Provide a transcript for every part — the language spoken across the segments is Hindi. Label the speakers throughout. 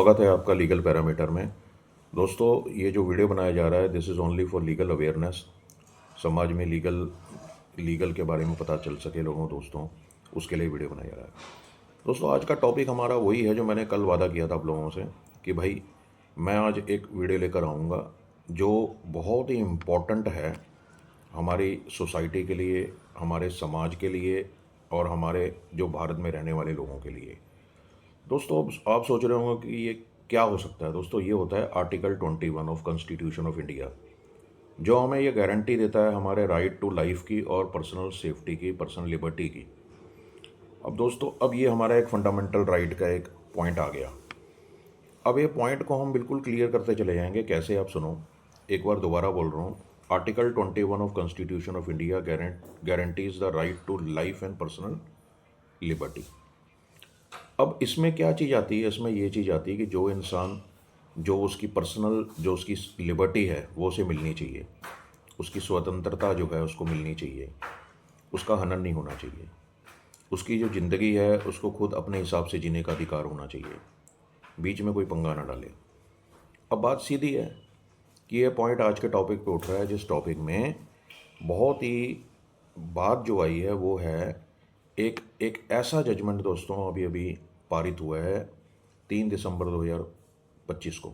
Speaker 1: स्वागत है आपका लीगल पैरामीटर में। दोस्तों, ये जो वीडियो बनाया जा रहा है this is only for legal awareness. समाज में लीगल के बारे में पता चल सके लोगों दोस्तों, उसके लिए वीडियो बनाया जा रहा है। दोस्तों, आज का टॉपिक हमारा वही है जो मैंने कल वादा किया था आप लोगों से कि भाई मैं आज एक वीडियो लेकर आऊँगा जो बहुत ही इम्पोर्टेंट है हमारी सोसाइटी के लिए, हमारे समाज के लिए और हमारे जो भारत में रहने वाले लोगों के लिए। दोस्तों, अब आप सोच रहे होंगे कि ये क्या हो सकता है। दोस्तों, ये होता है article 21 of constitution of India, जो हमें ये गारंटी देता है हमारे राइट टू लाइफ की और पर्सनल सेफ्टी की, पर्सनल लिबर्टी की। अब दोस्तों, अब ये हमारा एक फंडामेंटल राइट का एक पॉइंट आ गया। अब ये पॉइंट को हम बिल्कुल क्लियर करते चले जाएंगे। कैसे, आप सुनो, एक बार दोबारा बोल रहा हूँ। Article 21 of constitution of India guarantees the right to life and personal liberty. अब इसमें क्या चीज़ आती है, इसमें ये चीज़ आती है कि जो इंसान जो उसकी पर्सनल जो उसकी लिबर्टी है वो उसे मिलनी चाहिए, उसकी स्वतंत्रता जो है उसको मिलनी चाहिए, उसका हनन नहीं होना चाहिए, उसकी जो ज़िंदगी है उसको खुद अपने हिसाब से जीने का अधिकार होना चाहिए, बीच में कोई पंगा ना डाले। अब बात सीधी है कि ये पॉइंट आज के टॉपिक पे उठ रहा है, जिस टॉपिक में बहुत ही बात जो आई है वो है एक एक ऐसा जजमेंट दोस्तों अभी अभी पारित हुआ है 3 दिसंबर 2025 को,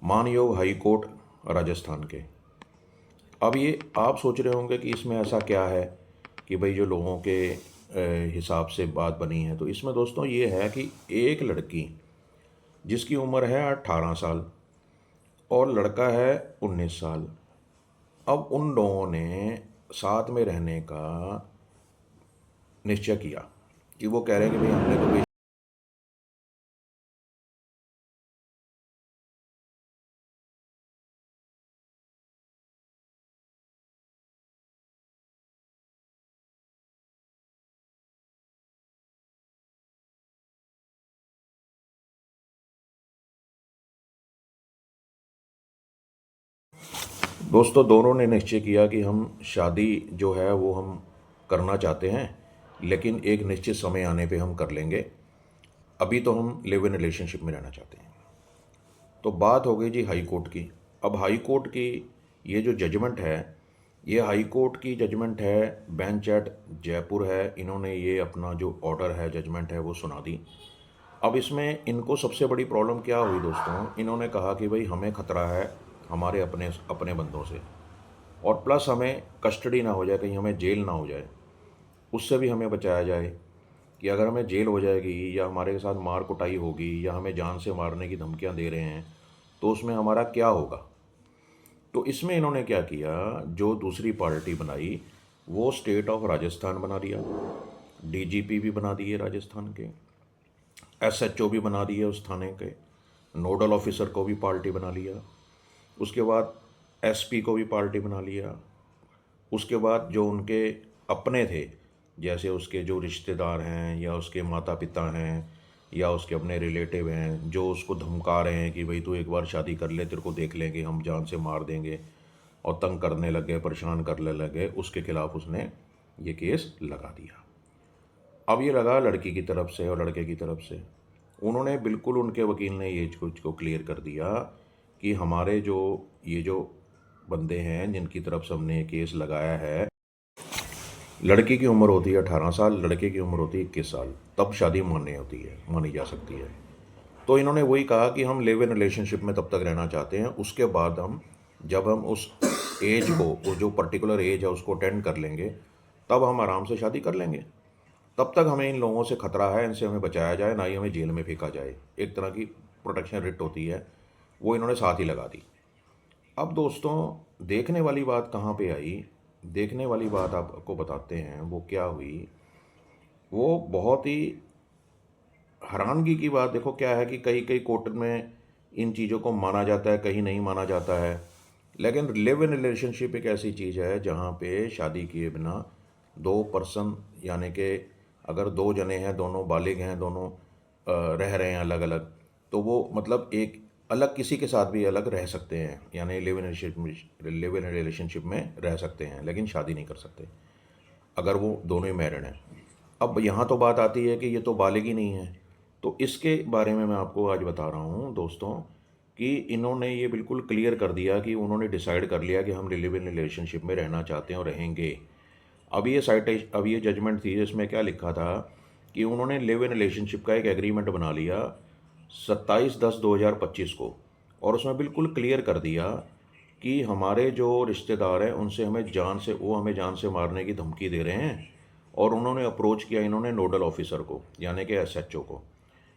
Speaker 1: मानयोग हाई कोर्ट राजस्थान के। अब ये आप सोच रहे होंगे कि इसमें ऐसा क्या है कि भाई जो लोगों के हिसाब से बात बनी है। तो इसमें दोस्तों ये है कि एक लड़की जिसकी उम्र है 18 साल और लड़का है 19 साल, अब उन लोगों ने साथ में रहने का निश्चय किया कि वो कह रहे हैं कि भाई हमने तो भाई। दोस्तों, दोनों ने निश्चय किया कि हम शादी जो है वो हम करना चाहते हैं, लेकिन एक निश्चित समय आने पे हम कर लेंगे। अभी तो हम लिव इन रिलेशनशिप में रहना चाहते हैं। तो बात हो गई जी हाई कोर्ट की। अब हाई कोर्ट की ये जो जजमेंट है, ये हाई कोर्ट की जजमेंट है, बेंच एट जयपुर है। इन्होंने ये अपना जो ऑर्डर है, जजमेंट है, वो सुना दी। अब इसमें इनको सबसे बड़ी प्रॉब्लम क्या हुई दोस्तों, इन्होंने कहा कि भाई हमें खतरा है हमारे अपने अपने बंदों से, और प्लस हमें कस्टडी ना हो जाए, कहीं हमें जेल ना हो जाए, उससे भी हमें बचाया जाए कि अगर हमें जेल हो जाएगी या हमारे के साथ मार कुटाई होगी या हमें जान से मारने की धमकियां दे रहे हैं तो उसमें हमारा क्या होगा। तो इसमें इन्होंने क्या किया, जो दूसरी पार्टी बनाई वो स्टेट ऑफ राजस्थान बना दिया, डीजीपी भी बना दिए राजस्थान के, एसएचओ भी बना दिए उस थाने के, नोडल ऑफिसर को भी पार्टी बना लिया, उसके बाद एसपी को भी पार्टी बना लिया, उसके बाद जो उनके अपने थे, जैसे उसके जो रिश्तेदार हैं या उसके माता पिता हैं या उसके अपने रिलेटिव हैं, जो उसको धमका रहे हैं कि भाई तू एक बार शादी कर ले, तेरे को देख लेंगे, हम जान से मार देंगे, और तंग करने लगे, परेशान करने लगे, उसके खिलाफ उसने ये केस लगा दिया। अब ये लगा लड़की की तरफ से और लड़के की तरफ से। उन्होंने बिल्कुल, उनके वकील ने ये कुछ को क्लियर कर दिया कि हमारे जो ये जो बंदे हैं जिनकी तरफ से हमने ये केस लगाया है, लड़की की उम्र होती है 18 साल, लड़के की उम्र होती है 21 साल, तब शादी मानी जा सकती है। तो इन्होंने वही कहा कि हम लिव इन रिलेशनशिप में तब तक रहना चाहते हैं, उसके बाद हम जब हम उस एज को, वो जो पर्टिकुलर एज है उसको अटेंड कर लेंगे, तब हम आराम से शादी कर लेंगे। तब तक हमें इन लोगों से खतरा है, इनसे हमें बचाया जाए, ना ही हमें जेल में फेंका जाए। एक तरह की प्रोटेक्शन रिट होती है, वो इन्होंने साथ ही लगा दी। अब दोस्तों, देखने वाली बात कहाँ पे आई, देखने वाली बात आपको बताते हैं वो क्या हुई। वो बहुत ही हैरानगी की बात, देखो क्या है कि कई कई कोर्ट में इन चीज़ों को माना जाता है, कहीं नहीं माना जाता है। लेकिन लिव इन रिलेशनशिप एक ऐसी चीज़ है जहाँ पे शादी किए बिना दो पर्सन, यानी कि अगर दो जने हैं, दोनों बालिग हैं, दोनों रह रहे हैं अलग अलग, तो वो मतलब एक अलग किसी के साथ भी अलग रह सकते हैं, यानी लिव इन रिलेशनशिप में रह सकते हैं, लेकिन शादी नहीं कर सकते अगर वो दोनों ही मैरिड हैं। अब यहाँ तो बात आती है कि ये तो बालिग ही नहीं है, तो इसके बारे में मैं आपको आज बता रहा हूँ दोस्तों कि इन्होंने ये बिल्कुल क्लियर कर दिया कि उन्होंने डिसाइड कर लिया कि हम लिव इन रिलेशनशिप में रहना चाहते हैं और रहेंगे। अब ये जजमेंट थी जिसमें क्या लिखा था कि उन्होंने लिव इन रिलेशनशिप का एक एग्रीमेंट बना लिया 27/10/2025 को, और उसमें बिल्कुल क्लियर कर दिया कि हमारे जो रिश्तेदार हैं उनसे हमें जान से मारने की धमकी दे रहे हैं। और उन्होंने अप्रोच किया इन्होंने नोडल ऑफिसर को, यानी कि एसएचओ को,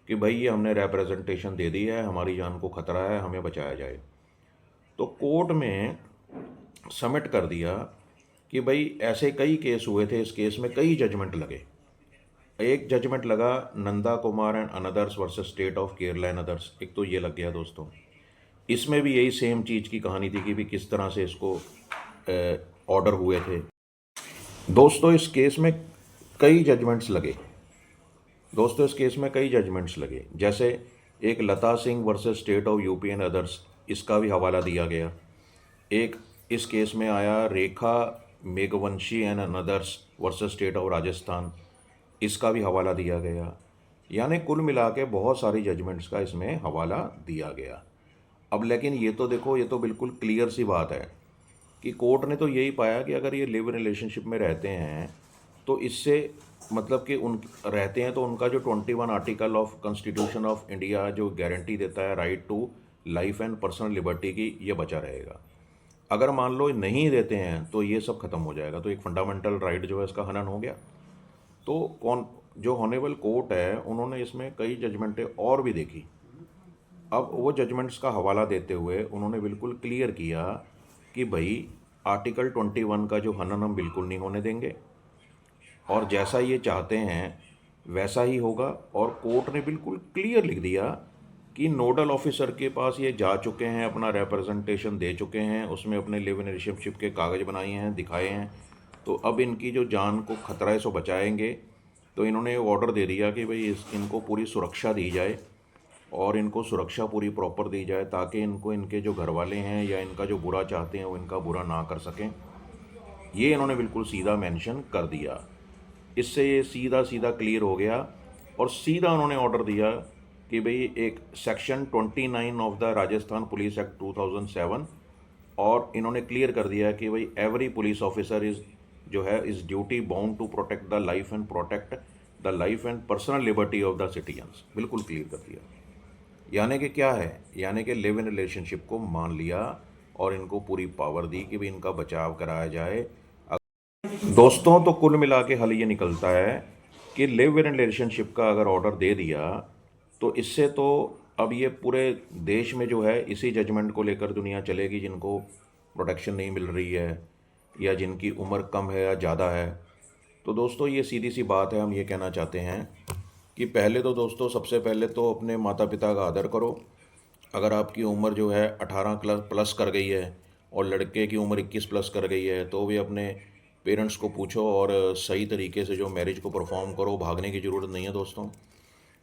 Speaker 1: कि भाई ये हमने रिप्रेजेंटेशन दे दी है, हमारी जान को खतरा है, हमें बचाया जाए। तो कोर्ट में सबमिट कर दिया कि भाई ऐसे कई केस हुए थे, इस केस में कई जजमेंट लगे। एक जजमेंट लगा Nanda Kumar and others versus state of Kerala and others, एक तो ये लग गया दोस्तों। इसमें भी यही सेम चीज़ की कहानी थी कि भी किस तरह से इसको ऑर्डर हुए थे। दोस्तों इस केस में कई जजमेंट्स लगे। जैसे एक Lata Singh versus state of UP and others, इसका भी हवाला दिया गया। एक इस केस में आया Rekha Meghvanshi and others versus state of Rajasthan, इसका भी हवाला दिया गया। यानी कुल मिला के बहुत सारी जजमेंट्स का इसमें हवाला दिया गया। अब लेकिन ये तो देखो, ये तो बिल्कुल क्लियर सी बात है कि कोर्ट ने तो यही पाया कि अगर ये लिव इन रिलेशनशिप में रहते हैं तो इससे मतलब कि उन रहते हैं तो उनका जो 21 article of constitution of India जो गारंटी देता है right to life and personal liberty की, ये बचा रहेगा। अगर मान लो नहीं देते हैं तो ये सब खत्म हो जाएगा, तो एक फंडामेंटल राइट जो है इसका हनन हो गया। तो जो हॉनेबल कोर्ट है उन्होंने इसमें कई जजमेंटें और भी देखी। अब वो जजमेंट्स का हवाला देते हुए उन्होंने बिल्कुल क्लियर किया कि भाई आर्टिकल 21 का जो हनन हम बिल्कुल नहीं होने देंगे, और जैसा ये चाहते हैं वैसा ही होगा। और कोर्ट ने बिल्कुल क्लियर लिख दिया कि नोडल ऑफिसर के पास ये जा चुके हैं, अपना रिप्रेजेंटेशन दे चुके हैं, उसमें अपने लिव इन रिलेशनशिप के कागज़ बनाए हैं, दिखाए हैं। तो अब इनकी जो जान को खतरा है सो बचाएंगे। तो इन्होंने ऑर्डर दे दिया कि भाई इनको पूरी सुरक्षा दी जाए, और इनको सुरक्षा पूरी प्रॉपर दी जाए ताकि इनको इनके जो घर वाले हैं या इनका जो बुरा चाहते हैं वो इनका बुरा ना कर सकें। ये इन्होंने बिल्कुल सीधा मेंशन कर दिया। इससे ये सीधा सीधा क्लियर हो गया। और सीधा उन्होंने ऑर्डर दिया कि भाई एक section 29 of the Rajasthan police act 2007, और इन्होंने क्लियर कर दिया कि भाई every police officer is duty bound to protect the life and personal liberty of the citizens, बिल्कुल क्लियर कर दिया। यानी कि क्या है, यानी कि लिव इन रिलेशनशिप को मान लिया और इनको पूरी पावर दी कि भाई इनका बचाव कराया जाए। दोस्तों तो कुल मिला के हल ये निकलता है कि लिव इन रिलेशनशिप का अगर ऑर्डर दे दिया तो इससे तो अब ये पूरे देश में जो है इसी जजमेंट को लेकर दुनिया चलेगी, जिनको प्रोटेक्शन नहीं मिल रही है या जिनकी उम्र कम है या ज़्यादा है। तो दोस्तों ये सीधी सी बात है, हम ये कहना चाहते हैं कि पहले तो दोस्तों सबसे पहले तो अपने माता पिता का आदर करो। अगर आपकी उम्र जो है 18 प्लस कर गई है और लड़के की उम्र 21 प्लस कर गई है तो भी अपने पेरेंट्स को पूछो और सही तरीके से जो मैरिज को परफॉर्म करो। भागने की ज़रूरत नहीं है दोस्तों,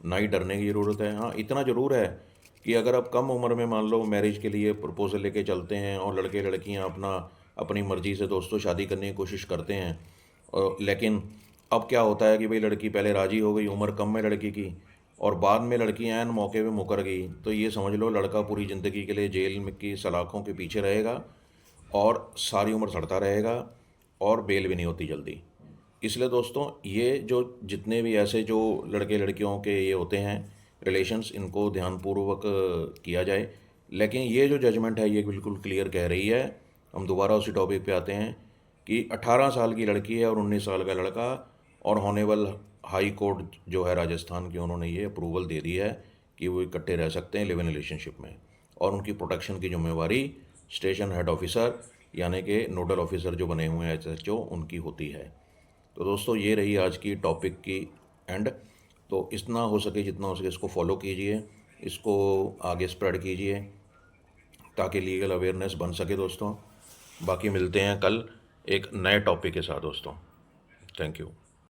Speaker 1: ना ही डरने की ज़रूरत है। हाँ इतना ज़रूर है कि अगर आप कम उम्र में मान लो मैरिज के लिए प्रपोजल लेके चलते हैं और लड़के लड़कियां अपनी मर्ज़ी से दोस्तों शादी करने की कोशिश करते हैं, लेकिन अब क्या होता है कि भाई लड़की पहले राज़ी हो गई, उम्र कम है लड़की की, और बाद में लड़की ऐन मौके पे मुकर गई, तो ये समझ लो लड़का पूरी ज़िंदगी के लिए जेल में की सलाखों के पीछे रहेगा और सारी उम्र सड़ता रहेगा और बेल भी नहीं होती जल्दी। इसलिए दोस्तों ये जो जितने भी ऐसे जो लड़के लड़कियों के ये होते हैं रिलेशंस, इनको ध्यानपूर्वक किया जाए। लेकिन ये जो जजमेंट है ये बिल्कुल क्लियर कह रही है, हम दोबारा उसी टॉपिक पे आते हैं कि 18 साल की लड़की है और 19 साल का लड़का, और हॉनेबल हाई कोर्ट जो है राजस्थान की, उन्होंने ये अप्रूवल दे दी है कि वो इकट्ठे रह सकते हैं लिव इन रिलेशनशिप में, और उनकी प्रोटेक्शन की जिम्मेवारी स्टेशन हेड ऑफिसर यानी कि नोडल ऑफिसर जो बने हुए हैं एसएचओ उनकी होती है। तो दोस्तों ये रही आज की टॉपिक की एंड। तो इतना हो सके जितना हो सके इसको फॉलो कीजिए, इसको आगे स्प्रेड कीजिए ताकि लीगल अवेयरनेस बन सके दोस्तों। बाकी मिलते हैं कल एक नए टॉपिक के साथ दोस्तों। Thank you.